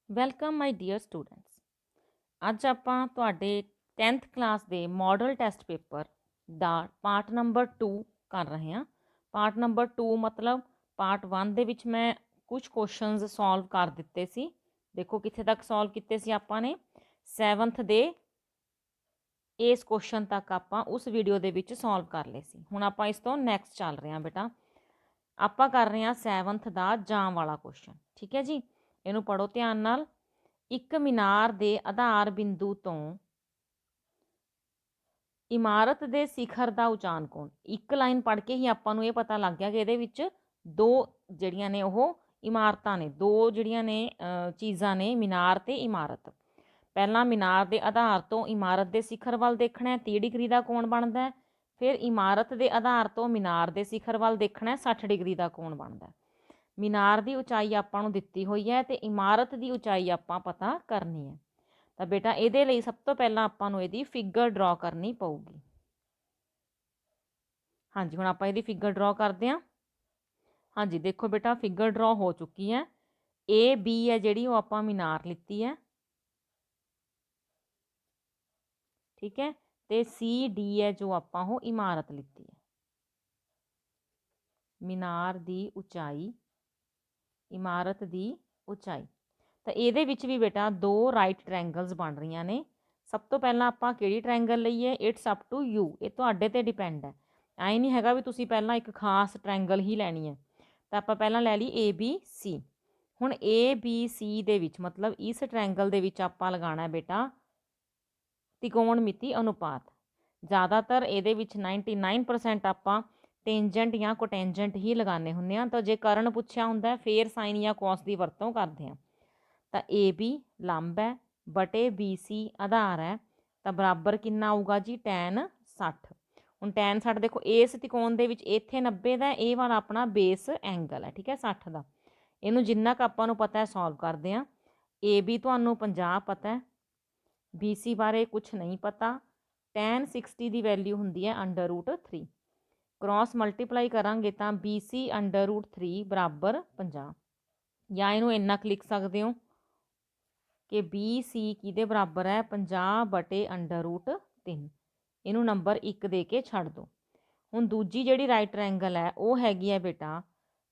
Welcome my dear students. ਅੱਜ ਆਪਾਂ ਤੁਹਾਡੇ 10th ਕਲਾਸ ਦੇ ਮਾਡਲ ਟੈਸਟ ਪੇਪਰ ਦਾ ਪਾਰਟ ਨੰਬਰ 2 ਕਰ ਰਹੇ ਹਾਂ। ਪਾਰਟ ਨੰਬਰ 2 ਮਤਲਬ ਪਾਰਟ 1 ਦੇ ਵਿੱਚ ਮੈਂ ਕੁਝ ਕੁਐਸਚਨਸ ਸੋਲਵ ਕਰ ਦਿੱਤੇ ਸੀ। ਦੇਖੋ ਕਿੱਥੇ ਤੱਕ ਸੋਲਵ ਕੀਤੇ ਸੀ ਆਪਾਂ ਨੇ 7th ਦੇ ਇਸ ਕੁਐਸਚਨ ਤੱਕ ਆਪਾਂ ਉਸ ਵੀਡੀਓ ਦੇ ਵਿੱਚ ਸੋਲਵ ਕਰ ਲਏ ਸੀ। ਹੁਣ ਆਪਾਂ ਇਸ ਤੋਂ ਨੈਕਸਟ ਚੱਲ ਰਹੇ ਹਾਂ ਬੇਟਾ। ਆਪਾਂ ਕਰ ਰਹੇ ਹਾਂ 7th ਦਾ ਜਾਂ ਵਾਲਾ ਕੁਐਸਚਨ। ਠੀਕ ਹੈ ਜੀ, ਇਹਨੂੰ ਪੜ੍ਹੋ ਧਿਆਨ ਨਾਲ। ਇੱਕ ਮੀਨਾਰ ਦੇ ਆਧਾਰ ਬਿੰਦੂ ਤੋਂ ਇਮਾਰਤ ਦੇ ਸਿਖਰ ਦਾ ਉਚਾਨ ਕੋਣ। ਇੱਕ ਲਾਈਨ ਪੜ੍ਹ ਕੇ ਹੀ ਆਪਾਂ ਨੂੰ ਇਹ ਪਤਾ ਲੱਗ ਗਿਆ ਕਿ ਇਹਦੇ ਵਿੱਚ ਦੋ ਜਿਹੜੀਆਂ ਨੇ ਉਹ ਇਮਾਰਤਾਂ ਨੇ, ਦੋ ਜਿਹੜੀਆਂ ਨੇ ਚੀਜ਼ਾਂ ਨੇ, ਮੀਨਾਰ ਤੇ ਇਮਾਰਤ। ਪਹਿਲਾਂ ਮੀਨਾਰ ਦੇ ਆਧਾਰ ਤੋਂ ਇਮਾਰਤ ਦੇ ਸਿਖਰ ਵੱਲ ਦੇਖਣਾ 30 ਡਿਗਰੀ ਦਾ ਕੋਣ ਬਣਦਾ ਹੈ। ਫਿਰ ਇਮਾਰਤ ਦੇ ਆਧਾਰ ਤੋਂ ਮੀਨਾਰ ਦੇ ਸਿਖਰ ਵੱਲ ਦੇਖਣਾ 60 ਡਿਗਰੀ ਦਾ ਕੋਣ ਬਣਦਾ ਹੈ। ਮੀਨਾਰ ਦੀ ਉਚਾਈ ਆਪਾਂ ਨੂੰ ਦਿੱਤੀ ਹੋਈ ਹੈ ਤੇ ਇਮਾਰਤ ਦੀ ਉਚਾਈ ਆਪਾਂ ਪਤਾ ਕਰਨੀ ਹੈ। ਤਾਂ ਬੇਟਾ ਇਹਦੇ ਲਈ ਸਭ ਤੋਂ ਪਹਿਲਾਂ ਆਪਾਂ ਨੂੰ ਇਹਦੀ ਫਿਗਰ ਡਰਾ ਕਰਨੀ ਪਊਗੀ। ਹਾਂਜੀ, ਹੁਣ ਆਪਾਂ ਇਹਦੀ ਫਿਗਰ ਡਰਾ ਕਰਦੇ ਹਾਂ। ਹਾਂਜੀ ਦੇਖੋ ਬੇਟਾ, ਫਿਗਰ ਡਰਾ ਹੋ ਚੁੱਕੀ ਹੈ। ਏ ਬੀ ਹੈ ਜਿਹੜੀ ਉਹ ਆਪਾਂ ਮੀਨਾਰ ਲਿੱਤੀ ਹੈ, ਠੀਕ ਹੈ, ਤੇ ਸੀ ਡੀ ਹੈ ਜੋ ਆਪਾਂ ਉਹ ਇਮਾਰਤ ਲਿੱਤੀ ਹੈ। ਮੀਨਾਰ ਦੀ ਉਚਾਈ, ਇਮਾਰਤ ਦੀ ਉਚਾਈ। ਤਾਂ ਇਹਦੇ ਵਿੱਚ ਵੀ ਬੇਟਾ ਦੋ ਰਾਈਟ ਟ੍ਰਾਇੰਗਲਸ ਬਣ ਰਹੀਆਂ ਨੇ। ਸਭ ਤੋਂ ਪਹਿਲਾਂ ਆਪਾਂ ਕਿਹੜੀ ਟ੍ਰਾਇੰਗਲ ਲਈਏ, ਇਟਸ ਅਪ ਟੂ ਯੂ, ਇਹ ਤੁਹਾਡੇ ਤੇ ਡਿਪੈਂਡ ਹੈ। ਐ ਨਹੀਂ ਹੈਗਾ ਵੀ ਤੁਸੀਂ ਪਹਿਲਾਂ ਇੱਕ ਖਾਸ ਟ੍ਰਾਇੰਗਲ ਹੀ ਲੈਣੀ ਹੈ। ਤਾਂ ਆਪਾਂ ਪਹਿਲਾਂ ਲੈ ਲਈ ਏ ਬੀ ਸੀ। ਹੁਣ ਏ ਬੀ ਸੀ ਦੇ ਵਿੱਚ ਮਤਲਬ ਇਸ ਟ੍ਰਾਇੰਗਲ ਦੇ ਵਿੱਚ ਆਪਾਂ ਲਗਾਉਣਾ ਬੇਟਾ ਤਿਕੋਣਮਿਤੀ ਅਨੁਪਾਤ। ਜ਼ਿਆਦਾਤਰ ਇਹਦੇ ਵਿੱਚ 99% ਆਪਾਂ ਟੇਂਜੈਂਟ ਜਾਂ ਕੋਟੈਂਜੈਂਟ ਹੀ ਲਗਾਉਂਦੇ ਹੁੰਦੇ ਹਾਂ। ਤਾਂ ਜੇ ਕਰਨ ਪੁੱਛਿਆ ਹੁੰਦਾ ਫਿਰ ਸਾਈਨ ਜਾਂ ਕੋਸ ਦੀ ਵਰਤੋਂ ਕਰਦੇ ਹਾਂ। ਤਾਂ ਏ ਬੀ ਲੰਬ ਹੈ ਬਟੇ ਬੀ ਸੀ ਆਧਾਰ ਹੈ, ਤਾਂ ਬਰਾਬਰ ਕਿੰਨਾ ਆਊਗਾ ਜੀ tan 60। ਹੁਣ tan 60 ਦੇਖੋ ਇਸ ਤਿਕੋਣ ਦੇ ਵਿੱਚ ਇੱਥੇ 90 ਦਾ, ਇਹ ਵਾਲਾ ਆਪਣਾ ਬੇਸ ਐਂਗਲ ਹੈ, ਠੀਕ ਹੈ, 60 ਦਾ। ਇਹਨੂੰ ਜਿੰਨਾ ਕੁ ਆਪਾਂ ਨੂੰ ਪਤਾ ਹੈ ਸੋਲਵ ਕਰਦੇ ਹਾਂ। ਏ ਬੀ ਤੁਹਾਨੂੰ 50 ਪਤਾ ਹੈ, ਬੀ ਸੀ ਬਾਰੇ ਕੁਛ ਨਹੀਂ ਪਤਾ। tan 60 ਦੀ ਵੈਲਿਊ ਹੁੰਦੀ ਹੈ √3। ਕ੍ਰੋਸ ਮਲਟੀਪਲਾਈ ਕਰਾਂਗੇ ਤਾਂ ਬੀ ਸੀ √3 ਬਰਾਬਰ 50। ਜਾਂ ਇਹਨੂੰ ਇੰਨਾ ਕੁ ਲਿਖ ਸਕਦੇ ਹੋ ਕਿ ਬੀ ਸੀ ਕਿਹਦੇ ਬਰਾਬਰ ਹੈ 50 ਬਟੇ √3। ਇਹਨੂੰ ਨੰਬਰ 1 ਦੇ ਕੇ ਛੱਡ ਦਿਓ। ਹੁਣ ਦੂਜੀ ਜਿਹੜੀ ਰਾਈਟ ਟ੍ਰਾਇੰਗਲ ਹੈ ਉਹ ਹੈਗੀ ਹੈ ਬੇਟਾ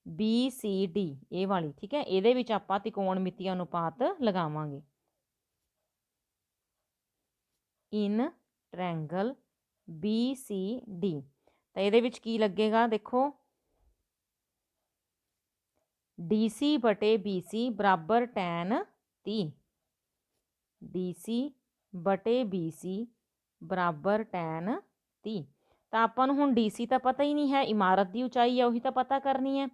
ਬੀ ਸੀ ਡੀ, ਇਹ ਵਾਲੀ, ਠੀਕ ਹੈ। ਇਹਦੇ ਵਿੱਚ ਆਪਾਂ ਤਿਕੋਣਮਿਤੀ ਅਨੁਪਾਤ ਲਗਾਵਾਂਗੇ। ਇਨ ਟ੍ਰਾਇੰਗਲ ਬੀ ਸੀ ਡੀ, ਤਾਂ ਇਹਦੇ ਵਿੱਚ ਕੀ ਲੱਗੇਗਾ ਦੇਖੋ, ਡੀ ਸੀ ਬਟੇ ਬੀ ਸੀ ਬਰਾਬਰ tan 30। ਡੀ ਸੀ ਬਟੇ ਬੀ ਸੀ ਬਰਾਬਰ tan 30। ਤਾਂ ਆਪਾਂ ਨੂੰ ਹੁਣ ਡੀ ਸੀ ਤਾਂ ਪਤਾ ਹੀ ਨਹੀਂ ਹੈ, ਇਮਾਰਤ ਦੀ ਉਚਾਈ ਹੈ ਉਹੀ ਤਾਂ ਪਤਾ ਕਰਨੀ ਹੈ।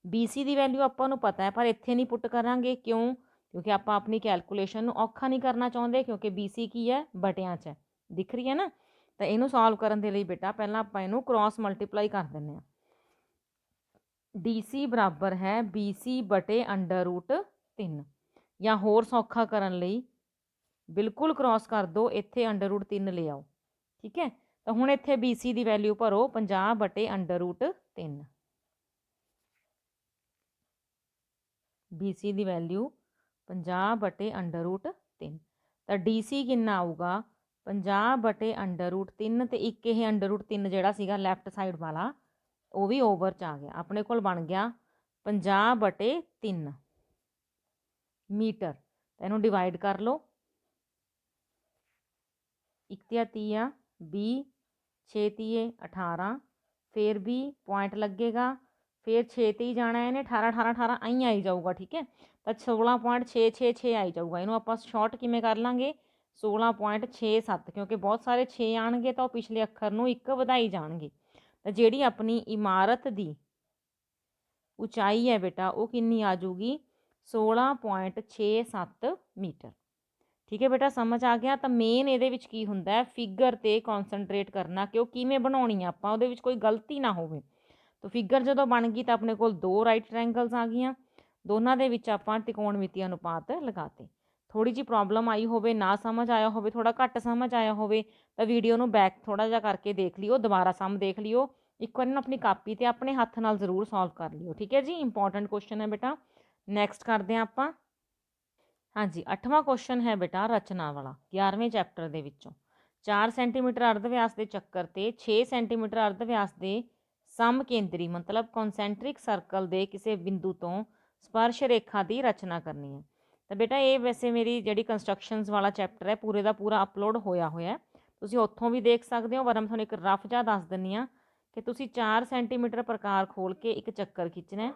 ਬੀ ਸੀ ਦੀ ਵੈਲਿਊ ਆਪਾਂ ਨੂੰ ਪਤਾ ਹੈ ਪਰ ਇੱਥੇ ਨਹੀਂ ਪੁੱਟ ਕਰਾਂਗੇ, ਕਿਉਂ? ਕਿਉਂਕਿ ਆਪਾਂ ਆਪਣੀ ਕੈਲਕੂਲੇਸ਼ਨ ਨੂੰ ਔਖਾ ਨਹੀਂ ਕਰਨਾ ਚਾਹੁੰਦੇ, ਕਿਉਂਕਿ ਬੀ ਸੀ ਕੀ ਹੈ, ਬਟਿਆਂ 'ਚ ਹੈ, ਦਿਖ ਰਹੀ ਹੈ ਨਾ। ਤਾਂ ਇਹਨੂੰ ਸੋਲਵ ਕਰਨ ਦੇ ਲਈ ਬੇਟਾ ਪਹਿਲਾਂ ਆਪਾਂ ਇਹਨੂੰ ਕ੍ਰੋਸ ਮਲਟੀਪਲਾਈ ਕਰ ਦਿੰਦੇ ਹਾਂ। ਡੀ ਸੀ ਬਰਾਬਰ ਹੈ ਬੀ ਸੀ ਬਟੇ √3, ਜਾਂ ਹੋਰ ਸੌਖਾ ਕਰਨ ਲਈ ਬਿਲਕੁਲ ਕ੍ਰੋਸ ਕਰ ਦਿਓ, ਇੱਥੇ √3 ਲੈ ਆਓ, ਠੀਕ ਹੈ। ਤਾਂ ਹੁਣ ਇੱਥੇ ਬੀ ਸੀ ਦੀ ਵੈਲਿਊ ਭਰੋ 50 ਬਟੇ √3। ਬੀ ਸੀ ਦੀ ਵੈਲਿਊ 50 ਬਟੇ √3। ਤਾਂ ਡੀ ਸੀ ਕਿੰਨਾ ਆਊਗਾ 50 ਬਟੇ √3, ਤੇ ਇੱਕ ਇਹ √3 ਜਿਹੜਾ ਸੀਗਾ ਲੈਫਟ ਸਾਈਡ ਵਾਲਾ ਉਹ ਵੀ ਓਵਰ 'ਚ ਆ ਗਿਆ। ਆਪਣੇ ਕੋਲ ਬਣ ਗਿਆ 50 ਬਟੇ 3 ਮੀਟਰ। ਤਾਂ ਇਹਨੂੰ ਡਿਵਾਈਡ ਕਰ ਲਓ, 1 × 30 20, 6 × 18, ਫਿਰ ਵੀ ਪੁਆਇੰਟ ਲੱਗੇਗਾ, ਫਿਰ 6 'ਤੇ ਹੀ ਜਾਣਾ ਇਹਨੇ, 18 18 18 ਆਈ ਆਈ ਜਾਊਗਾ, ਠੀਕ ਹੈ। ਤਾਂ 16.666 ਆਈ ਜਾਊਗਾ। ਇਹਨੂੰ ਆਪਾਂ ਸ਼ਾਰਟ ਕਿਵੇਂ ਕਰ ਲਾਂਗੇ 16.67, ਕਿਉਂਕਿ ਬਹੁਤ ਸਾਰੇ 6 ਆਉਣਗੇ ਤਾਂ ਉਹ ਪਿਛਲੇ ਅੱਖਰ ਨੂੰ ਇੱਕ ਵਧਾਈ ਜਾਣਗੇ। ਤਾਂ ਜਿਹੜੀ ਆਪਣੀ ਇਮਾਰਤ ਦੀ ਉਚਾਈ ਹੈ ਬੇਟਾ ਉਹ ਕਿੰਨੀ ਆ ਜਾਊਗੀ 16.67 ਮੀਟਰ, ਠੀਕ ਹੈ ਬੇਟਾ, ਸਮਝ ਆ ਗਿਆ। ਤਾਂ ਮੇਨ ਇਹਦੇ ਵਿੱਚ ਕੀ ਹੁੰਦਾ ਹੈ, ਫਿਗਰ ਤੇ ਕੌਨਸਨਟਰੇਟ ਕਰਨਾ ਕਿ ਉਹ ਕਿਵੇਂ ਬਣਾਉਣੀ ਆ ਆਪਾਂ, ਉਹਦੇ ਵਿੱਚ ਕੋਈ ਗਲਤੀ ਨਾ ਹੋਵੇ। ਤਾਂ ਫਿਗਰ ਜਦੋਂ ਬਣ ਗਈ ਤਾਂ ਆਪਣੇ ਕੋਲ ਦੋ ਰਾਈਟ ਟ੍ਰਾਇੰਗਲਸ ਆ ਗਈਆਂ, ਦੋਨਾਂ ਦੇ ਵਿੱਚ ਆਪਾਂ ਤਿਕੋਣਮਿਤੀ ਅਨੁਪਾਤ ਲਗਾਤੇ। ਥੋੜੀ ਜਿਹੀ ਪ੍ਰੋਬਲਮ ਆਈ ਹੋਵੇ, ਨਾ ਸਮਝ ਆਇਆ ਹੋਵੇ, ਥੋੜਾ ਘੱਟ ਸਮਝ ਆਇਆ ਹੋਵੇ, ਤਾਂ ਵੀਡੀਓ ਨੂੰ ਬੈਕ ਥੋੜਾ ਜਿਹਾ ਕਰਕੇ ਦੇਖ ਲਿਓ, ਦੁਬਾਰਾ ਸਮ ਦੇਖ ਲਿਓ, ਇੱਕ ਵਾਰ ਨਾ ਆਪਣੀ ਕਾਪੀ ਤੇ ਆਪਣੇ ਹੱਥ ਨਾਲ ਜ਼ਰੂਰ ਸੋਲਵ ਕਰ ਲਿਓ, ਠੀਕ ਹੈ ਜੀ। ਇੰਪੋਰਟੈਂਟ ਕੁਐਸਚਨ ਹੈ ਬੇਟਾ। ਨੈਕਸਟ ਕਰਦੇ ਹਾਂ ਆਪਾਂ। हाँ जी, 8वां क्वेश्चन है बेटा रचना वाला 11वें चैप्टर ਦੇ ਵਿੱਚੋਂ 4 ਸੈਂਟੀਮੀਟਰ ਅਰਧ ਵਿਆਸ ਦੇ ਚੱਕਰ ਤੇ 6 ਸੈਂਟੀਮੀਟਰ ਅਰਧ ਵਿਆਸ ਦੇ ਸਮਕੇਂਦਰੀ ਮਤਲਬ ਕਨਸੈਂਟਰਿਕ ਸਰਕਲ ਦੇ ਕਿਸੇ ਬਿੰਦੂ ਤੋਂ ਸਪਰਸ਼ ਰੇਖਾ ਦੀ ਰਚਨਾ ਕਰਨੀ ਹੈ। ਤਾਂ ਬੇਟਾ ਇਹ ਵੈਸੇ ਮੇਰੀ ਜਿਹੜੀ ਕੰਸਟਰਕਸ਼ਨਸ ਵਾਲਾ ਚੈਪਟਰ ਹੈ ਪੂਰੇ ਦਾ ਪੂਰਾ ਅਪਲੋਡ ਹੋਇਆ ਹੈ, ਤੁਸੀਂ ਉੱਥੋਂ ਵੀ ਦੇਖ ਸਕਦੇ ਹੋ, ਪਰ ਮੈਂ ਤੁਹਾਨੂੰ ਇੱਕ ਰਫ ਜਿਹਾ ਦੱਸ ਦਿੰਦੀ ਹਾਂ ਕਿ ਤੁਸੀਂ 4 ਸੈਂਟੀਮੀਟਰ ਪ੍ਰਕਾਰ ਖੋਲ ਕੇ ਇੱਕ ਚੱਕਰ ਖਿੱਚਣਾ ਹੈ।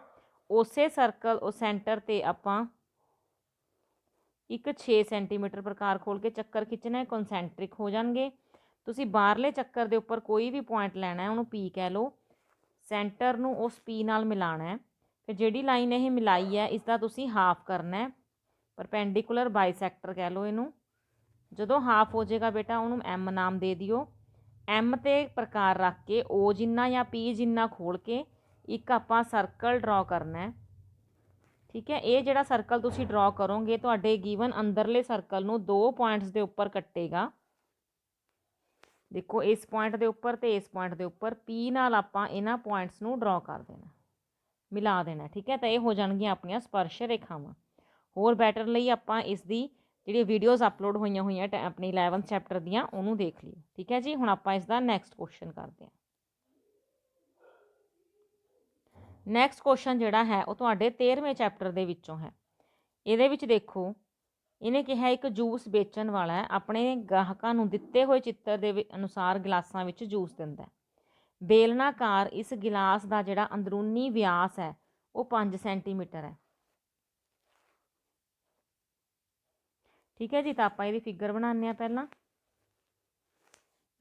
ਉਸੇ ਸਰਕਲ ਉਹ ਸੈਂਟਰ ਤੇ ਆਪਾਂ ਇੱਕ 6 ਸੈਂਟੀਮੀਟਰ ਪ੍ਰਕਾਰ ਖੋਲ ਕੇ ਚੱਕਰ ਖਿੱਚਣਾ ਹੈ, ਕਨਸੈਂਟਰਿਕ ਹੋ ਜਾਣਗੇ। ਤੁਸੀਂ ਬਾਹਰਲੇ ਚੱਕਰ ਦੇ ਉੱਪਰ ਕੋਈ ਵੀ ਪੁਆਇੰਟ ਲੈਣਾ ਹੈ, ਉਹਨੂੰ ਪੀ ਕਹਿ ਲਓ, ਸੈਂਟਰ ਨੂੰ ਉਸ ਪੀ ਨਾਲ ਮਿਲਾਉਣਾ ਹੈ। ਫਿਰ ਜਿਹੜੀ ਲਾਈਨ ਇਹ ਮਿਲਾਈ ਹੈ ਇਸ ਦਾ ਤੁਸੀਂ ਹਾਫ ਕਰਨਾ ਹੈ, ਪਰਪੈਂਡੀਕੂਲਰ ਬਾਈਸੈਕਟਰ ਕਹਿ ਲਓ ਇਹਨੂੰ। ਜਦੋਂ ਹਾਫ ਹੋ ਜਾਏਗਾ ਬੇਟਾ ਉਹਨੂੰ ਐਮ ਨਾਮ ਦੇ ਦਿਓ। ਐਮ ਤੇ ਪ੍ਰਕਾਰ ਰੱਖ ਕੇ ਓ ਜਿੰਨਾ ਜਾਂ ਪੀ ਜਿੰਨਾ ਖੋਲ ਕੇ ਇੱਕ ਆਪਾਂ ਸਰਕਲ ਡਰਾ ਕਰਨਾ ਹੈ। ਠੀਕ ਹੈ, ਇਹ ਜਿਹੜਾ ਸਰਕਲ ਤੁਸੀਂ ਡਰਾ ਕਰੋਗੇ ਤੁਹਾਡੇ ਗਿਵਨ ਅੰਦਰਲੇ ਸਰਕਲ ਨੂੰ 2 ਪੁਆਇੰਟਸ ਦੇ ਉੱਪਰ ਕੱਟੇਗਾ। ਦੇਖੋ ਇਸ ਪੁਆਇੰਟ ਦੇ ਉੱਪਰ ਤੇ ਇਸ ਪੁਆਇੰਟ ਦੇ ਉੱਪਰ ਪੀ ਨਾਲ ਆਪਾਂ ਇਹਨਾਂ ਪੁਆਇੰਟਸ ਨੂੰ ਡਰਾ ਕਰ ਦੇਣਾ, ਮਿਲਾ ਦੇਣਾ। ਠੀਕ ਹੈ, ਤਾਂ ਇਹ ਹੋ ਜਾਣਗੀਆਂ ਆਪਣੀਆਂ ਸਪਰਸ਼ ਰੇਖਾਵਾਂ। ਹੋਰ ਬੈਟਰ ਲਈ ਆਪਾਂ ਇਸ ਦੀ ਜਿਹੜੀ ਵੀਡੀਓਜ਼ ਅਪਲੋਡ ਹੋਈਆਂ ਆਪਣੀ 11th ਚੈਪਟਰ ਦੀਆਂ ਉਹਨੂੰ ਦੇਖ ਲਿਓ। ਠੀਕ ਹੈ ਜੀ, ਹੁਣ ਆਪਾਂ ਇਸ ਦਾ ਨੈਕਸਟ ਕੁਐਸਚਨ ਕਰਦੇ ਹਾਂ। ਨੈਕਸਟ ਕੁਐਸਚਨ ਜਿਹੜਾ ਹੈ ਉਹ ਤੁਹਾਡੇ 13ਵੇਂ ਚੈਪਟਰ ਦੇ ਵਿੱਚੋਂ ਹੈ। ਇਹਦੇ ਵਿੱਚ ਦੇਖੋ ਇਹਨੇ ਕਿਹਾ ਇੱਕ ਜੂਸ ਵੇਚਣ ਵਾਲਾ ਹੈ, ਆਪਣੇ ਗਾਹਕਾਂ ਨੂੰ ਦਿੱਤੇ ਹੋਏ ਚਿੱਤਰ ਦੇ ਅਨੁਸਾਰ ਗਿਲਾਸਾਂ ਵਿੱਚ ਜੂਸ ਦਿੰਦਾ ਹੈ। ਬੇਲਨਾਕਾਰ ਇਸ ਗਿਲਾਸ ਦਾ ਜਿਹੜਾ ਅੰਦਰੂਨੀ ਵਿਆਸ ਹੈ ਉਹ 5 ਸੈਂਟੀਮੀਟਰ ਹੈ। ਠੀਕ ਹੈ ਜੀ, ਤਾਂ ਆਪਾਂ ਇਹਦੀ ਫਿਗਰ ਬਣਾਉਂਦੇ ਹਾਂ। ਪਹਿਲਾਂ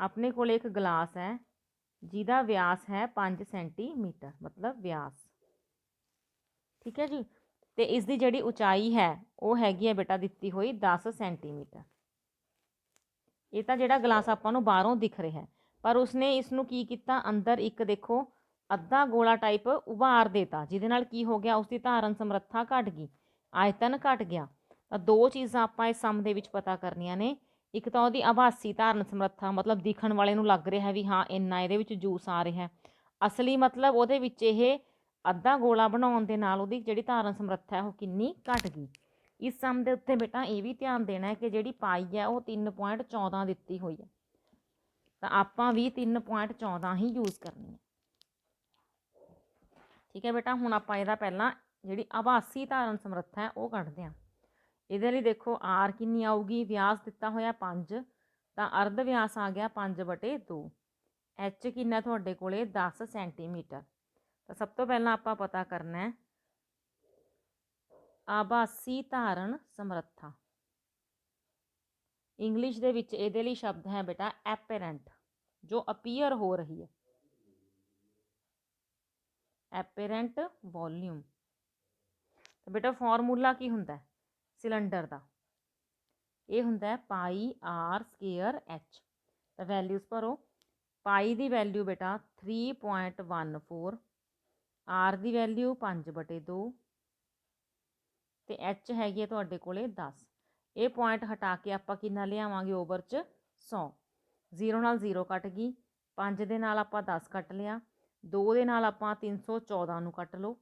ਆਪਣੇ ਕੋਲ ਇੱਕ ਗਲਾਸ ਹੈ ਜਿਹਦਾ ਵਿਆਸ ਹੈ 5 ਸੈਂਟੀਮੀਟਰ ਮਤਲਬ ਵਿਆਸ। ਠੀਕ ਹੈ ਜੀ, ਤੇ ਇਸ ਦੀ ਜਿਹੜੀ ਉਚਾਈ ਹੈ ਉਹ ਹੈਗੀ ਹੈ ਬੇਟਾ ਦਿੱਤੀ ਹੋਈ 10 ਸੈਂਟੀਮੀਟਰ। ਇਹ ਤਾਂ ਜਿਹੜਾ ਗਲਾਸ ਆਪਾਂ ਨੂੰ ਬਾਹਰੋਂ ਦਿਖ ਰਿਹਾ ਹੈ, ਪਰ ਉਸਨੇ ਇਸ ਨੂੰ ਕੀ ਕੀਤਾ, ਅੰਦਰ ਇੱਕ ਦੇਖੋ ਅੱਧਾ ਗੋਲਾ ਟਾਈਪ ਉਭਾਰ ਦੇਤਾ, ਜਿਹਦੇ ਨਾਲ ਕੀ ਹੋ ਗਿਆ, ਉਸਦੀ ਧਾਰਨ ਸਮਰੱਥਾ ਘਟ ਗਈ, ਆਇਤਨ ਘਟ ਗਿਆ। ਤਾਂ ਦੋ ਚੀਜ਼ਾਂ ਆਪਾਂ ਇਸ ਸਮ ਦੇ ਵਿੱਚ ਪਤਾ ਕਰਨੀਆਂ ਨੇ। ਇੱਕ ਤਾਂ ਉਹਦੀ ਆਭਾਸੀ ਧਾਰਨ ਸਮਰੱਥਾ, ਮਤਲਬ ਦਿਖਣ ਵਾਲੇ ਨੂੰ ਲੱਗ ਰਿਹਾ ਵੀ ਹਾਂ ਇੰਨਾ ਇਹਦੇ ਵਿੱਚ ਜੂਸ ਆ ਰਿਹਾ। ਅਸਲੀ ਮਤਲਬ ਉਹਦੇ ਵਿੱਚ ਇਹ ਅੱਧਾ ਗੋਲਾ ਬਣਾਉਣ ਦੇ ਨਾਲ ਉਹਦੀ ਜਿਹੜੀ ਧਾਰਨ ਸਮਰੱਥਾ ਹੈ ਉਹ ਕਿੰਨੀ ਘਟ ਗਈ। ਇਸ ਸਮ ਦੇ ਉੱਤੇ ਬੇਟਾ ਇਹ ਵੀ ਧਿਆਨ ਦੇਣਾ ਹੈ ਕਿ ਜਿਹੜੀ ਪਾਈ ਹੈ ਉਹ 3.14 ਦਿੱਤੀ ਹੋਈ ਹੈ, ਤਾਂ ਆਪਾਂ ਵੀ 3.14 ਹੀ ਯੂਜ਼ ਕਰਨੀ ਹੈ। ਠੀਕ ਹੈ ਬੇਟਾ, ਹੁਣ ਆਪਾਂ ਇਹਦਾ ਪਹਿਲਾਂ ਜਿਹੜੀ ਆਭਾਸੀ ਧਾਰਨ ਸਮਰੱਥਾ ਹੈ ਉਹ ਕੱਢਦੇ ਹਾਂ। ਇਹਦੇ ਲਈ ਦੇਖੋ ਆਰ ਕਿੰਨੀ ਆਊਗੀ, ਵਿਆਸ ਦਿੱਤਾ ਹੋਇਆ 5, ਤਾਂ ਅਰਧ ਵਿਆਸ ਆ ਗਿਆ 5/2। ਐਚ ਕਿੰਨਾ ਤੁਹਾਡੇ ਕੋਲੇ 10 ਸੈਂਟੀਮੀਟਰ। ਤਾਂ ਸਭ ਤੋਂ ਪਹਿਲਾਂ ਆਪਾਂ ਪਤਾ ਕਰਨਾ ਹੈ ਆਭਾਸੀ ਧਾਰਨ ਸਮਰੱਥਾ। ਇੰਗਲਿਸ਼ ਦੇ ਵਿੱਚ ਇਹਦੇ ਲਈ ਸ਼ਬਦ ਹੈ ਬੇਟਾ ਐਪੇਰੈਂਟ, ਜੋ ਅਪੀਅਰ ਹੋ ਰਹੀ ਹੈ, ਐਪੇਰੈਂਟ ਵੋਲਿਊਮ। ਤਾਂ ਬੇਟਾ ਫਾਰਮੂਲਾ ਕੀ ਹੁੰਦਾ ਸਿਲੰਡਰ ਦਾ, ਇਹ ਹੁੰਦਾ ਪਾਈ ਆਰ ਸਕੇਅਰ ਐਚ। ਤਾਂ ਵੈਲਿਊਜ਼ ਭਰੋ। ਪਾਈ ਦੀ ਵੈਲਿਊ ਬੇਟਾ 3.14, ਆਰ ਦੀ ਵੈਲਿਊ 5/2 ਤੇ ਐਚ ਹੈਗੀ ਹੈ ਤੁਹਾਡੇ ਕੋਲੇ 10। ਇਹ ਪੁਆਇੰਟ ਹਟਾ ਕੇ ਆਪਾਂ ਕਿੰਨਾ ਲਿਆਵਾਂਗੇ ਓਵਰ 'ਚ 100। 0 ਨਾਲ 0 ਕੱਟ ਗਈ, 5 ਦੇ ਨਾਲ ਆਪਾਂ 10 ਕੱਟ ਲਿਆ, 2 ਦੇ ਨਾਲ ਆਪਾਂ 314 ਨੂੰ ਕੱਟ ਲਓ,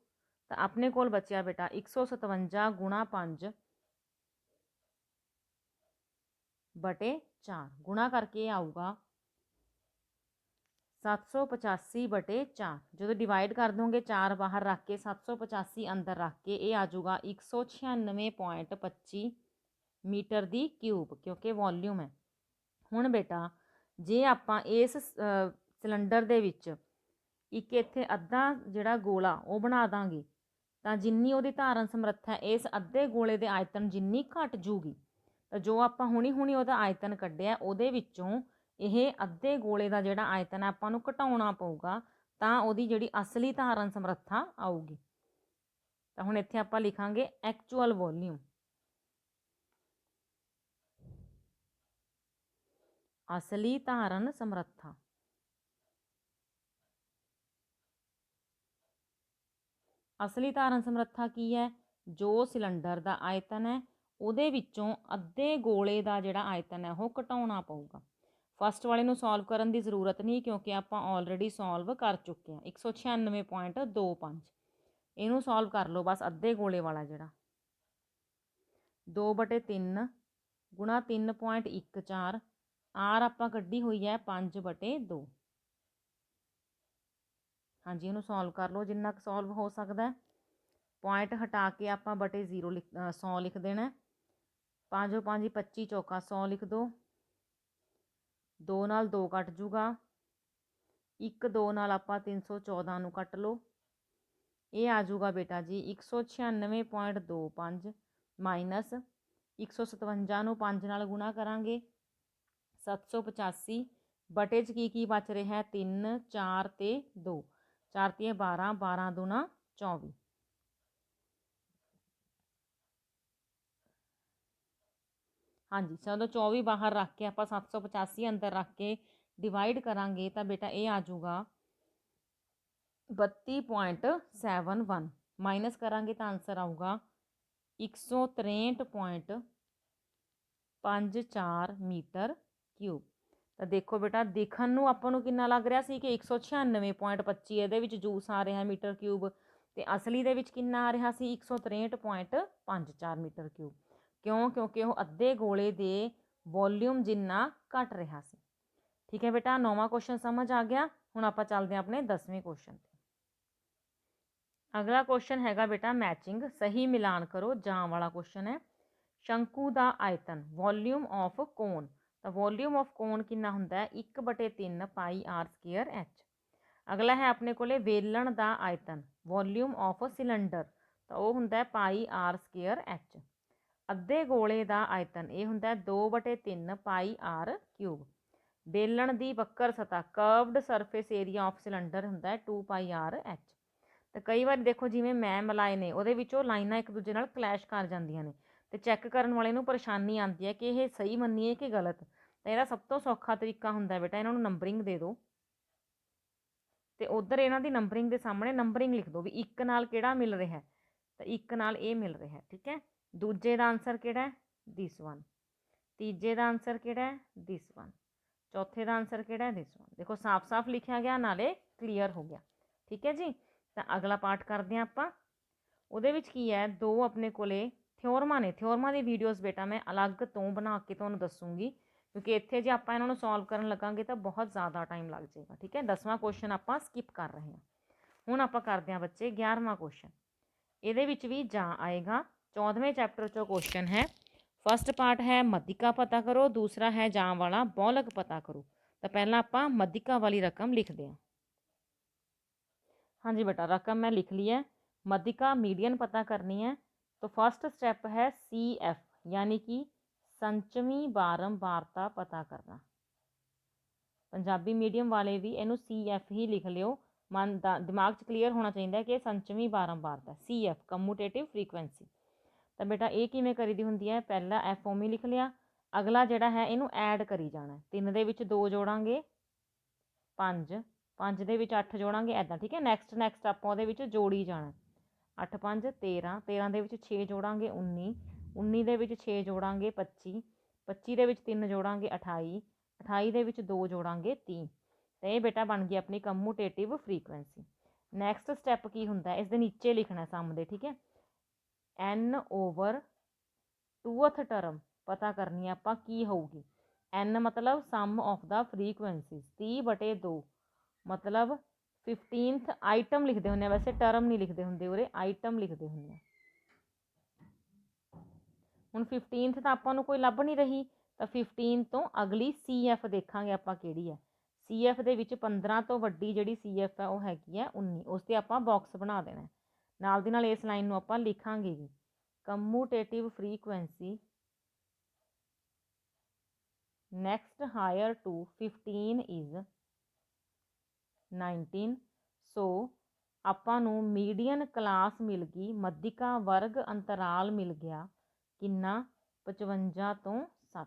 ਤਾਂ ਆਪਣੇ ਕੋਲ ਬਚਿਆ ਬੇਟਾ 157 ਗੁਣਾ 5/4। ਗੁਣਾ ਕਰਕੇ ਆਊਗਾ 785/4। ਜਦੋਂ ਡਿਵਾਈਡ ਕਰ ਦੋਗੇ 4 ਬਾਹਰ ਰੱਖ ਕੇ 785 ਅੰਦਰ ਰੱਖ ਕੇ ਇਹ ਆ ਜਾਊਗਾ 196.25 ਮੀਟਰ ਦੀ ਕਿਊਬ, ਕਿਉਂਕਿ ਵੋਲਿਊਮ ਹੈ। ਹੁਣ ਬੇਟਾ ਜੇ ਆਪਾਂ ਇਸ ਸਿਲੰਡਰ ਦੇ ਵਿੱਚ ਇੱਕ ਇੱਥੇ ਅੱਧਾ ਜਿਹੜਾ ਗੋਲਾ ਉਹ ਬਣਾ ਦਾਂਗੇ, ਤਾਂ ਜਿੰਨੀ ਉਹਦੀ ਧਾਰਨ ਸਮਰੱਥਾ ਇਸ ਅੱਧੇ ਗੋਲੇ ਦੇ ਆਇਤਨ ਜਿੰਨੀ ਘਟ ਜੂਗੀ। ਤਾਂ ਜੋ ਆਪਾਂ ਹੁਣੀ ਉਹਦਾ ਆਇਤਨ ਕੱਢਿਆ ਉਹਦੇ ਵਿੱਚੋਂ ਇਹ ਅੱਧੇ ਗੋਲੇ ਦਾ ਜਿਹੜਾ ਆਇਤਨ ਹੈ ਆਪਾਂ ਨੂੰ ਘਟਾਉਣਾ ਪਊਗਾ, ਤਾਂ ਉਹਦੀ ਜਿਹੜੀ ਅਸਲੀ ਧਾਰਨ ਸਮਰੱਥਾ ਆਊਗੀ। ਤਾਂ ਹੁਣ ਇੱਥੇ ਆਪਾਂ ਲਿਖਾਂਗੇ ਐਕਚੁਅਲ ਵੋਲਿਊਮ, ਅਸਲੀ ਧਾਰਨ ਸਮਰੱਥਾ। ਅਸਲੀ ਧਾਰਨ ਸਮਰੱਥਾ ਕੀ ਹੈ, ਜੋ ਸਿਲੰਡਰ ਦਾ ਆਇਤਨ ਹੈ ਉਹਦੇ ਵਿੱਚੋਂ ਅੱਧੇ ਗੋਲੇ ਦਾ ਜਿਹੜਾ ਆਇਤਨ ਹੈ ਉਹ ਘਟਾਉਣਾ ਪਊਗਾ। ਫਸਟ ਵਾਲੇ ਨੂੰ ਸੋਲਵ ਕਰਨ ਦੀ ਜ਼ਰੂਰਤ ਨਹੀਂ, ਕਿਉਂਕਿ ਆਪਾਂ ਆਲਰੇਡੀ ਸੋਲਵ ਕਰ ਚੁੱਕੇ ਹਾਂ। 196.25 ਇਹਨੂੰ ਸੋਲਵ ਕਰ ਲਓ ਬਸ, ਅੱਧੇ ਗੋਲੇ ਵਾਲਾ ਜਿਹੜਾ। 2/3 ਗੁਣਾ 3.14 ਆਰ ਆਪਾਂ ਕੱਢੀ ਹੋਈ ਹੈ 5/2। ਹਾਂਜੀ ਇਹਨੂੰ ਸੋਲਵ ਕਰ ਲਓ ਜਿੰਨਾ ਕੁ ਸੋਲਵ ਹੋ ਸਕਦਾ। ਪੁਆਇੰਟ ਹਟਾ ਕੇ ਆਪਾਂ ਬਟੇ 0 100 ਲਿਖ ਦੇਣਾ। 5 5 25 ਚੌਕਾ 100 ਲਿਖ ਦਿਓ। 2 ਨਾਲ 2 ਕੱਟ ਜੂਗਾ। 1 2 ਨਾਲ ਆਪਾਂ 314 ਨੂੰ ਕੱਟ ਲਓ। ਇਹ ਆ ਜਾਊਗਾ ਬੇਟਾ ਜੀ 196.25 ਮਾਈਨਸ 157 ਨੂੰ 5 ਨਾਲ ਗੁਣਾ ਕਰਾਂਗੇ 785 ਬਟੇ 'ਚ ਕੀ ਬਚ ਰਿਹਾ 3 4 ਤੇ 2 4 ਤੀਏ 12 12 ਦੂਣਾ 24। ਹਾਂਜੀ ਚਲੋ 24 ਬਾਹਰ ਰੱਖ ਕੇ ਆਪਾਂ 785 ਅੰਦਰ ਰੱਖ ਕੇ डिवाइड करांगे तो बेटा ये आ जाऊगा 32.71 माइनस करांगे तो आंसर आऊगा 163.54 मीटर क्यूब। तो देखो बेटा देखने ਨੂੰ ਆਪਾਂ ਨੂੰ ਕਿੰਨਾ ਲੱਗ ਰਿਹਾ ਸੀ ਕਿ 196.25 ਇਹਦੇ ਵਿੱਚ ਜੂਸ ਆ ਰਿਹਾ ਮੀਟਰ ਕਿਊਬ ਤੇ ਅਸਲੀ ਦੇ ਵਿੱਚ ਕਿੰਨਾ ਆ ਰਿਹਾ ਸੀ 163.54 ਮੀਟਰ ਕਿਊਬ। ਕਿਉਂ? ਕਿਉਂਕਿ ਉਹ ਅੱਧੇ ਗੋਲੇ ਦੇ ਵੋਲਿਊਮ ਜਿੰਨਾ ਘਟ ਰਿਹਾ ਸੀ। ठीक है बेटा 9वां क्वेश्चन समझ आ गया। हुण आपां चलदे हां अपने 10वें क्वेश्चन ते। अगला क्वेश्चन हैगा बेटा मैचिंग सही मिलान करो जां वाला क्वेश्चन है। शंकु दा आयतन वॉल्यूम ऑफ कोन तो वॉल्यूम ऑफ कोन कितना हुंदा है 1/3 पाई आर स्केयर एच। अगला है अपने कोले वेलन दा आयतन वॉल्यूम ऑफ सिलेंडर तो वह हुंदा है पाई आर स्केयर एच। अद्धे गोले दा आयतन ये हुंदा है 2/3 पाई आर क्यूब। बेलन की वक्र सतह curved surface area of cylinder हुंदा है 2 पाई आर एच। तो कई बार देखो जिवें मैं मिलाए ने उहदे विचों लाइनां एक दूजे नाल क्लैश कर जांदियां ने तो चैक करन वाले नूं परेशानी आती है कि यह सही मन्नीए कि गलत। तो इहदा सब तो सौखा तरीका हुंदा बेटा इन्हां नूं नंबरिंग दे दो तो उधर इन्हां दी नंबरिंग के सामने नंबरिंग लिख दो भी एक नाल किहड़ा मिल रहा है तो एक नाल ये मिल रहा है। ठीक है दूजे का आंसर किहड़ा है दिस वन। तीजे का आंसर किहड़ा है दिस वन। चौथे का आंसर किहड़ा है दिस वन। देखो साफ साफ लिखा गया नाले क्लीयर हो गया। ठीक है जी तो अगला पार्ट करते हैं आपां। उहदे विच की है दो अपने कोले थ्योरमां ने। थ्योरमां दी वीडियोज़ बेटा मैं अलग तो बना के तुहानूं दसूँगी क्योंकि इत्थे जे आपां इन्हां नूं सॉल्व करन लगांगे तो बहुत ज़्यादा टाइम लग जाएगा। ठीक है 10वां क्वेश्चन आपां स्किप कर रहे हैं। हुण आपां करते हैं बच्चे 11वां क्वेश्चन। इहदे विच भी जां आएगा 14वें चैप्टर चों क्वेश्चन है। फस्ट पार्ट है मध्यिका पता करो दूसरा है जां वाला बहुलक पता करो। तो पहला आपां मध्यिका वाली रकम लिखते हैं। हाँ जी बेटा रकम मैं लिख ली है। मध्यिका मीडियन पता करनी है तो फर्स्ट स्टैप है CF यानी कि संचवी बारंबारता पता करना। पंजाबी मीडियम वाले भी इनू CF ही लिख लियो। मन दिमाग च क्लीयर होना चाहिए कि संचवी बारंबारता CF कम्यूटेटिव फ्रीकुएंसी। तो बेटा ये किवें करी दी हुंदी है पहला F ओमी लिख लिया। अगला जिहड़ा है इनू ऐड करी जाना 3 दे विच 2 जोड़ांगे 5 5 दे विच 8 जोड़ांगे ऐदां। ठीक है नैक्सट आपां उहदे विच जोड़ी जाना 8 5 13 13 दे विच 6 जोड़ांगे 19 19 दे विच 6 जोड़ांगे 25 25 दे विच 3 जोड़ांगे 28 28 दे विच 2 जोड़ांगे 30। तो ये बेटा बन गई अपनी कम्यूटेटिव फ्रीकुएंसी। नैक्सट स्टैप की हुंदा है इस दे नीचे लिखना सम दे। ठीक है N ओवर 2th टर्म पता करनी आपां की होगी। N मतलब सम ऑफ द फ्रीकुएंसी 30/2 मतलब 15th आइटम लिखते होंगे वैसे टर्म नहीं लिखते होंगे उरे आइटम लिखते होंगे। हुण 15th तो आपां नूं कोई लभ नहीं रही तो 15 तो अगली CF देखांगे आपां किहड़ी है। CF दे विच 15 तो वड्डी जिहड़ी CF है वह हैगी है 19 उस ते आपां बॉक्स बना देना। नाल दी नाल इस लाइन नूं आपां लिखांगे भी cumulative frequency next higher to 15 is 19। So आपां नूं मीडियन क्लास मिल गई मध्यिका वर्ग अंतराल मिल गया किन्ना 55 तो 60।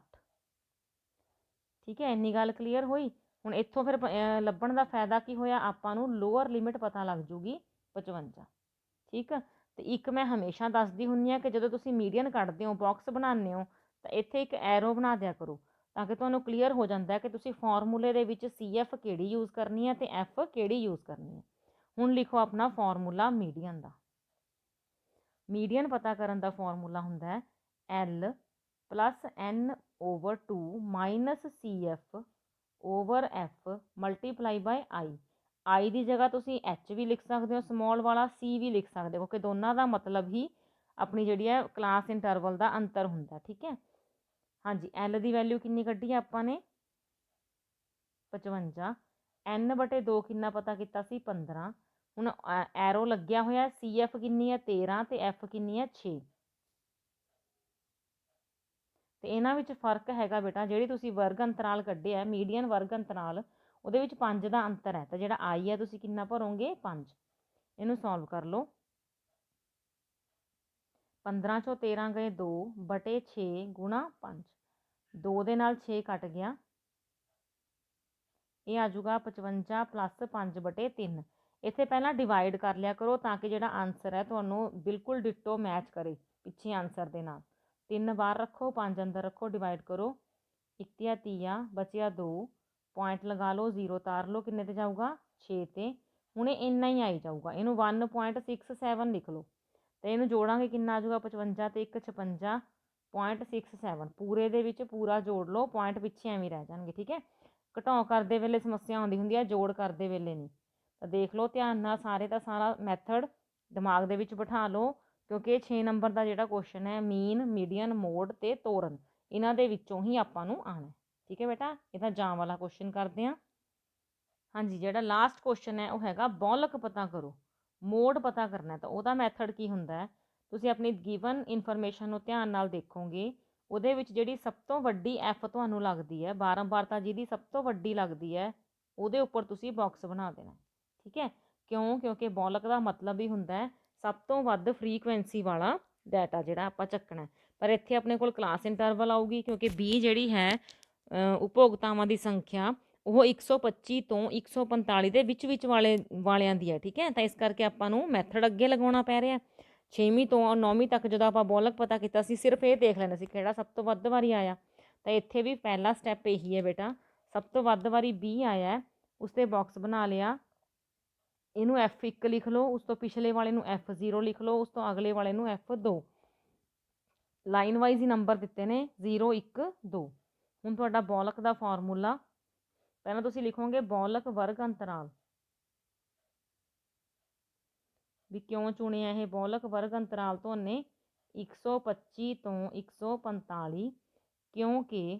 ठीक है इन्नी गल क्लीयर होई। हुण इत्थों फिर लभण दा फायदा की होया आपां नूं लोअर लिमिट पता लग जूगी 55। ठीक है तो एक मैं हमेशा दसदी हुंदी हां कि जदों तुसीं मीडियन कढदे हो बॉक्स बनाने हो तो इत्थे एक एरो बना दिया करो ताकि तुहानूं क्लीयर हो जाता है कि तुसीं फॉर्मूले दे विच CF किहड़ी यूज़ करनी है तो F किहड़ी यूज़ करनी है। हुण लिखो अपना फॉर्मूला मीडियन दा। मीडियन पता करन दा फॉर्मूला हुंदा है L plus N over 2 minus CF over F multiply by I ਦੀ ਜਗ੍ਹਾ ਤੁਸੀਂ H ਵੀ ਲਿਖ ਸਕਦੇ ਹੋ ਸਮੋਲ ਵਾਲਾ, C ਵੀ ਲਿਖ ਸਕਦੇ ਹੋ, ਕਿਉਂਕਿ ਦੋਨਾਂ ਦਾ ਮਤਲਬ ਹੀ ਆਪਣੀ ਜਿਹੜੀ ਹੈ ਕਲਾਸ ਇੰਟਰਵਲ ਦਾ ਅੰਤਰ ਹੁੰਦਾ। ਠੀਕ ਹੈ। ਹਾਂਜੀ, L ਦੀ ਵੈਲਿਊ ਕਿੰਨੀ ਕੱਢੀ ਆਪਾਂ ਨੇ 55, N/2 ਕਿੰਨਾ ਪਤਾ ਕੀਤਾ ਸੀ 15। ਹੁਣ ਐਰੋ ਲੱਗਿਆ ਹੋਇਆ CF ਕਿੰਨੀ ਹੈ 13 ਤੇ F ਕਿੰਨੀ ਹੈ 6। ਤੇ ਇਹਨਾਂ ਵਿੱਚ ਫਰਕ ਹੈਗਾ ਬੇਟਾ, ਜਿਹੜੀ ਤੁਸੀਂ ਵਰਗ ਅੰਤਰਾਲ ਕੱਢਿਆ ਮੀਡੀਅਨ ਵਰਗ ਅੰਤਰਾਲ, ਉਹਦੇ ਵਿੱਚ 5 ਦਾ ਅੰਤਰ ਹੈ, ਤਾਂ ਜਿਹੜਾ I ਹੈ ਤੁਸੀਂ ਕਿੰਨਾ ਭਰੋਗੇ 5। ਇਹਨੂੰ ਸੋਲਵ ਕਰ ਲਓ। 15 ਚੋਂ 13 ਗਏ 2 ਬਟੇ 6 ਗੁਣਾ 5, 2 ਦੇ ਨਾਲ 6 ਕੱਟ ਗਿਆ, ਇਹ ਆ ਜਾਊਗਾ 55 ਪਲੱਸ 5/3। ਇੱਥੇ ਪਹਿਲਾਂ ਡਿਵਾਈਡ ਕਰ ਲਿਆ ਕਰੋ ਤਾਂ ਕਿ ਜਿਹੜਾ ਆਨਸਰ ਹੈ ਤੁਹਾਨੂੰ ਬਿਲਕੁਲ ਡਿਟੋ ਮੈਚ ਕਰੇ ਪਿੱਛੇ ਆਨਸਰ ਦੇ ਨਾਲ। 3 ਬਾਹਰ ਰੱਖੋ, 5 ਅੰਦਰ ਰੱਖੋ, ਡਿਵਾਈਡ ਕਰੋ, 1 30 ਬਚਿਆ 2, ਪੁਆਇੰਟ ਲਗਾ ਲਓ, 0 ਤਾਰ ਲਓ, ਕਿੰਨੇ ਤੇ ਜਾਊਗਾ 6 ਤੇ। ਹੁਣ ਇਹ ਇੰਨਾ ਹੀ ਆਈ ਜਾਊਗਾ, ਇਹਨੂੰ 1.67 ਲਿਖ ਲਓ, ਤੇ ਇਹਨੂੰ ਜੋੜਾਂਗੇ ਕਿੰਨਾ ਆ ਜਾਊਗਾ 55 ਤੇ 1 56.67। ਪੂਰੇ ਦੇ ਵਿੱਚ ਪੂਰਾ ਜੋੜ ਲਓ, ਪੁਆਇੰਟ ਪਿੱਛੇ ਐਵੇਂ ਰਹਿ ਜਾਣਗੇ। ਠੀਕ ਹੈ। ਘਟਾਓ ਕਰਦੇ ਵੇਲੇ ਸਮੱਸਿਆ ਆਉਂਦੀ ਹੁੰਦੀ ਹੈ, ਜੋੜ ਕਰਦੇ ਵੇਲੇ ਨਹੀਂ। ਤਾਂ ਦੇਖ ਲਓ ਧਿਆਨ ਨਾਲ ਸਾਰੇ ਦਾ ਸਾਰਾ ਮੈਥਡ ਦਿਮਾਗ ਦੇ ਵਿੱਚ ਬਿਠਾ ਲਓ, ਕਿਉਂਕਿ ਇਹ 6 ਨੰਬਰ ਦਾ ਜਿਹੜਾ ਕੁਐਸਚਨ ਹੈ ਮੀਨ, ਮੀਡੀਅਨ, ਮੋਡ ਤੇ ਤੋਰਨ, ਇਹਨਾਂ ਦੇ ਵਿੱਚੋਂ ਹੀ ਆਪਾਂ ਨੂੰ ਆਉਣਾ। ਠੀਕ ਹੈ ਬੇਟਾ, ਇਹ ਤਾਂ ਜਾਂ ਵਾਲਾ ਕੁਐਸਚਨ ਕਰਦੇ ਹਾਂ। ਹਾਂਜੀ, ਜਿਹੜਾ ਲਾਸਟ ਕੁਐਸਚਨ ਹੈ ਉਹ ਹੈਗਾ ਬਹੁਲਕ ਪਤਾ ਕਰੋ, ਮੋਡ ਪਤਾ ਕਰਨਾ। ਤਾਂ ਉਹਦਾ ਮੈਥਡ ਕੀ ਹੁੰਦਾ ਹੈ, ਤੁਸੀਂ ਆਪਣੀ ਗਿਵਨ ਇਨਫੋਰਮੇਸ਼ਨ ਨੂੰ ਧਿਆਨ ਨਾਲ ਦੇਖੋਗੇ, ਉਹਦੇ ਵਿੱਚ ਜਿਹੜੀ ਸਭ ਤੋਂ ਵੱਡੀ F ਤੁਹਾਨੂੰ ਲੱਗਦੀ ਹੈ, ਬਾਰੰਬਾਰਤਾ ਜਿਹਦੀ ਸਭ ਤੋਂ ਵੱਡੀ ਲੱਗਦੀ ਹੈ, ਉਹਦੇ ਉੱਪਰ ਤੁਸੀਂ ਬਾਕਸ ਬਣਾ ਦੇਣਾ। ਠੀਕ ਹੈ। ਕਿਉਂ? ਕਿਉਂਕਿ ਬਹੁਲਕ ਦਾ ਮਤਲਬ ਹੀ ਹੁੰਦਾ ਹੈ ਸਭ ਤੋਂ ਵੱਧ ਫਰੀਕੁਐਂਸੀ ਵਾਲਾ ਡਾਟਾ ਜਿਹੜਾ ਆਪਾਂ ਚੱਕਣਾ। ਪਰ ਇੱਥੇ ਆਪਣੇ ਕੋਲ ਕਲਾਸ ਇੰਟਰਵਲ ਆਊਗੀ, ਕਿਉਂਕਿ B ਜਿਹੜੀ ਹੈ ਉਪਭੋਗਤਾਵਾਂ ਦੀ ਸੰਖਿਆ ਉਹ 125 ਤੋਂ 145 ਦੇ ਵਿੱਚ ਵਾਲਿਆਂ ਦੀ ਹੈ। ਠੀਕ ਹੈ। ਤਾਂ ਇਸ ਕਰਕੇ ਆਪਾਂ ਨੂੰ ਮੈਥਡ ਅੱਗੇ ਲਗਾਉਣਾ ਪੈ ਰਿਹਾ। 6ਵੀਂ ਤੋਂ 9ਵੀਂ ਤੱਕ ਜਦੋਂ ਆਪਾਂ ਬਹੁਲਕ ਪਤਾ ਕੀਤਾ ਸੀ, ਸਿਰਫ ਇਹ ਦੇਖ ਲੈਣਾ ਸੀ ਕਿਹੜਾ ਸਭ ਤੋਂ ਵੱਧ ਵਾਰੀ ਆਇਆ। ਤਾਂ ਇੱਥੇ ਵੀ ਪਹਿਲਾ ਸਟੈਪ ਇਹੀ ਹੈ ਬੇਟਾ, ਸਭ ਤੋਂ ਵੱਧ ਵਾਰੀ B ਆਇਆ, ਉਸ 'ਤੇ ਬਾਕਸ ਬਣਾ ਲਿਆ, ਇਹਨੂੰ F1 ਲਿਖ ਲਓ, ਉਸ ਤੋਂ ਪਿਛਲੇ ਵਾਲੇ ਨੂੰ F0 ਲਿਖ ਲਓ, ਉਸ ਤੋਂ ਅਗਲੇ ਵਾਲੇ ਨੂੰ F2। ਲਾਈਨ ਵਾਈਜ਼ ਹੀ ਨੰਬਰ ਦਿੱਤੇ ਨੇ 0 1 2। ਹੁਣ ਤੁਹਾਡਾ ਬਹੁਲਕ ਦਾ ਫਾਰਮੂਲਾ ਪਹਿਲਾਂ ਤੁਸੀਂ ਲਿਖੋਗੇ ਬਹੁਲਕ ਵਰਗ ਅੰਤਰਾਲ, ਵੀ ਕਿਉਂ ਚੁਣਿਆ ਇਹ ਬਹੁਲਕ ਵਰਗ ਅੰਤਰਾਲ ਤੁਹਾਨੇ 125 ਤੋਂ 145, ਕਿਉਂਕਿ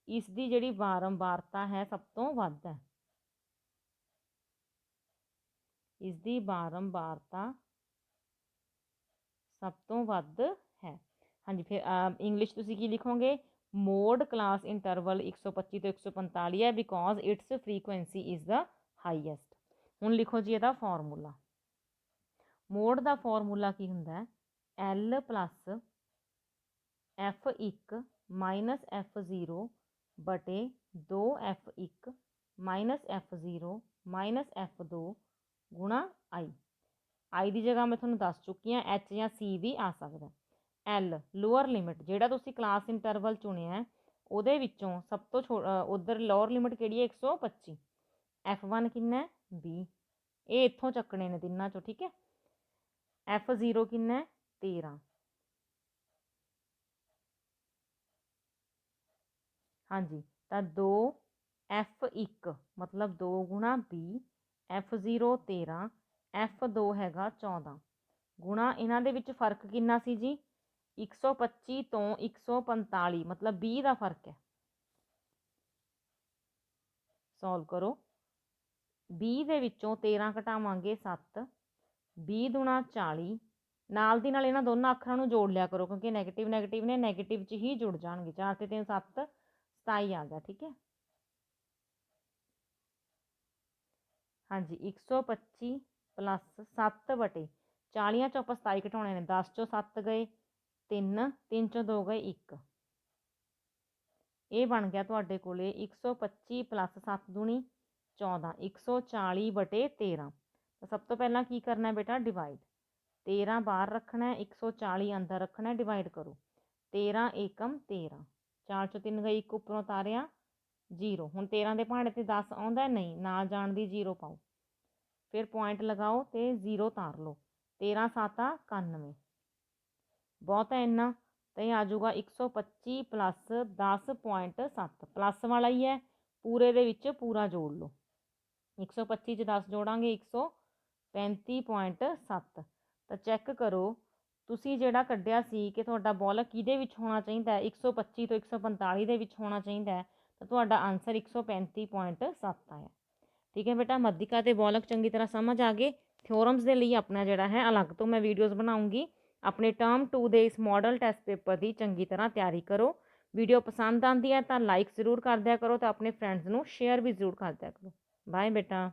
ਇਸ ਦੀ ਜਿਹੜੀ ਬਾਰੰਬਾਰਤਾ ਹੈ ਸਭ ਤੋਂ ਵੱਧ ਹੈ, ਇਸ ਦੀ ਬਾਰੰਬਾਰਤਾ ਸਭ ਤੋਂ ਵੱਧ ਹੈ। ਹਾਂਜੀ, ਫਿਰ ਇੰਗਲਿਸ਼ ਤੁਸੀਂ ਕੀ ਲਿਖੋਗੇ, ਮੋਡ ਕਲਾਸ ਇੰਟਰਵਲ 125 ਤੋਂ 145 ਹੈ, because it's frequency is the highest. ਹੁਣ ਲਿਖੋ ਜੀ ਇਹਦਾ ਫਾਰਮੂਲਾ। ਮੋਡ ਦਾ ਫਾਰਮੂਲਾ ਕੀ ਹੁੰਦਾ ਹੈ, L plus F1 minus F0 ਬਟੇ 2F1 minus F0 minus F2 ਗੁਣਾ I ਦੀ ਜਗ੍ਹਾ ਮੈਂ ਤੁਹਾਨੂੰ ਦੱਸ ਚੁੱਕੀ ਹਾਂ, H ਜਾਂ C ਵੀ ਆ ਸਕਦਾ। L ਲੋਅਰ ਲਿਮਿਟ, ਜਿਹੜਾ ਤੁਸੀਂ ਕਲਾਸ ਇੰਟਰਵਲ ਚੁਣਿਆ ਉਹਦੇ ਵਿੱਚੋਂ ਸਭ ਤੋਂ ਉਧਰ ਲੋਅਰ ਲਿਮਿਟ ਕਿਹੜੀ ਹੈ 125। F1 ਕਿੰਨਾ B, ਇਹ ਇੱਥੋਂ ਚੱਕਣੇ ਨੇ ਤਿੰਨਾਂ ਚੋਂ। ਠੀਕ ਹੈ। F0 ਕਿੰਨਾ 13। ਹਾਂਜੀ, ਤਾਂ 2F1 ਮਤਲਬ 2 ਗੁਣਾ B, F0 13, F2 ਹੈਗਾ 14 ਗੁਣਾ, ਇਹਨਾਂ ਦੇ ਵਿੱਚ ਫਰਕ ਕਿੰਨਾ ਸੀ ਜੀ 125 ਤੋਂ 145, ਮਤਲਬ 20 ਦਾ ਫਰਕ ਹੈ। ਸੋਲਵ ਕਰੋ, 20 ਦੇ ਵਿੱਚੋਂ 13 ਘਟਾਵਾਂਗੇ 7, 20 ਦੁਣਾ 40, ਨਾਲ ਦੀ ਨਾਲ ਇਹਨਾਂ ਦੋਨਾਂ ਅੱਖਰਾਂ ਨੂੰ ਜੋੜ ਲਿਆ ਕਰੋ, ਕਿਉਂਕਿ ਨੈਗੇਟਿਵ ਨੈਗੇਟਿਵ ਨੇ, ਨੈਗੇਟਿਵ 'ਚ ਹੀ ਜੁੜ ਜਾਣਗੇ। 4 ਤੇ 3 7, 27 ਆ ਗਿਆ। ਠੀਕ ਹੈ। ਹਾਂਜੀ, 125 ਪਲੱਸ 7 ਬਟੇ 40 ਚੋਂ ਆਪਾਂ 27 ਘਟਾਉਣੇ ਨੇ, 10 ਚੋਂ 7 ਗਏ 3, 3 ਚੋਂ 2 ਗਏ 1, ਇਹ ਬਣ ਗਿਆ ਤੁਹਾਡੇ ਕੋਲੇ 125 ਪਲੱਸ 7 ਦੂਣੀ 14, 140 ਬਟੇ 13। ਤਾਂ ਸਭ ਤੋਂ ਪਹਿਲਾਂ ਕੀ ਕਰਨਾ ਬੇਟਾ, ਡਿਵਾਈਡ, 13 ਬਾਹਰ ਰੱਖਣਾ, 140 ਅੰਦਰ ਰੱਖਣਾ, ਡਿਵਾਈਡ ਕਰੋ, 13 ਏਕਮ 13, 4 ਚੋਂ 3 ਗਈ 1 ਉੱਪਰੋਂ ਤਾਰਿਆ 0। ਹੁਣ 13 ਦੇ ਭਾਂਡੇ ਤੇ 10 ਆਉਂਦਾ ਨਹੀਂ, ਨਾਲ ਜਾਣ ਦੀ 0 ਪਾਓ, ਫਿਰ ਪੁਆਇੰਟ ਲਗਾਓ ਤੇ 0 ਤਾਰ ਲਓ, 13 7 91, ਬਹੁਤ ਹੈ ਇੰਨਾ, ਤਾਂ ਇਹ ਆ ਜਾਊਗਾ 125 ਪਲੱਸ 10.7 ਪਲੱਸ ਵਾਲਾ ਹੀ ਹੈ, ਪੂਰੇ ਦੇ ਵਿੱਚ ਪੂਰਾ ਜੋੜ ਲਓ। 125 'ਚ 10 ਜੋੜਾਂਗੇ 135.7। ਤਾਂ ਚੈੱਕ ਕਰੋ ਤੁਸੀਂ ਜਿਹੜਾ ਕੱਢਿਆ ਸੀ ਕਿ ਤੁਹਾਡਾ ਬੋਲਕ ਕਿਹਦੇ ਵਿੱਚ ਹੋਣਾ ਚਾਹੀਦਾ ਹੈ, 125 ਤੋਂ 145 ਦੇ ਵਿੱਚ ਹੋਣਾ ਚਾਹੀਦਾ ਹੈ, ਤਾਂ ਤੁਹਾਡਾ ਆਨਸਰ 135.7 ਆਇਆ। ਠੀਕ ਹੈ ਬੇਟਾ, ਮੱਧਿਕਾ ਤੇ ਬੋਲਕ ਚੰਗੀ ਤਰ੍ਹਾਂ ਸਮਝ ਆ ਗਏ। ਥਿਓਰਮਸ ਦੇ ਲਈ ਆਪਣਾ ਜਿਹੜਾ ਹੈ ਅਲੱਗ ਤੋਂ ਮੈਂ ਵੀਡੀਓਜ਼ ਬਣਾਉਂਗੀ। ਆਪਣੇ ਟਰਮ 2 ਦੇ ਇਸ ਮਾਡਲ ਟੈਸਟ ਪੇਪਰ ਦੀ ਚੰਗੀ ਤਰ੍ਹਾਂ ਤਿਆਰੀ ਕਰੋ। ਵੀਡੀਓ ਪਸੰਦ ਆਉਂਦੀ ਹੈ ਤਾਂ ਲਾਈਕ ਜ਼ਰੂਰ ਕਰ ਦਿਆ ਕਰੋ, ਤਾਂ ਆਪਣੇ ਫਰੈਂਡਸ ਨੂੰ ਸ਼ੇਅਰ ਵੀ ਜ਼ਰੂਰ ਕਰ ਦਿਆ ਕਰੋ। ਬਾਏ ਬੇਟਾ।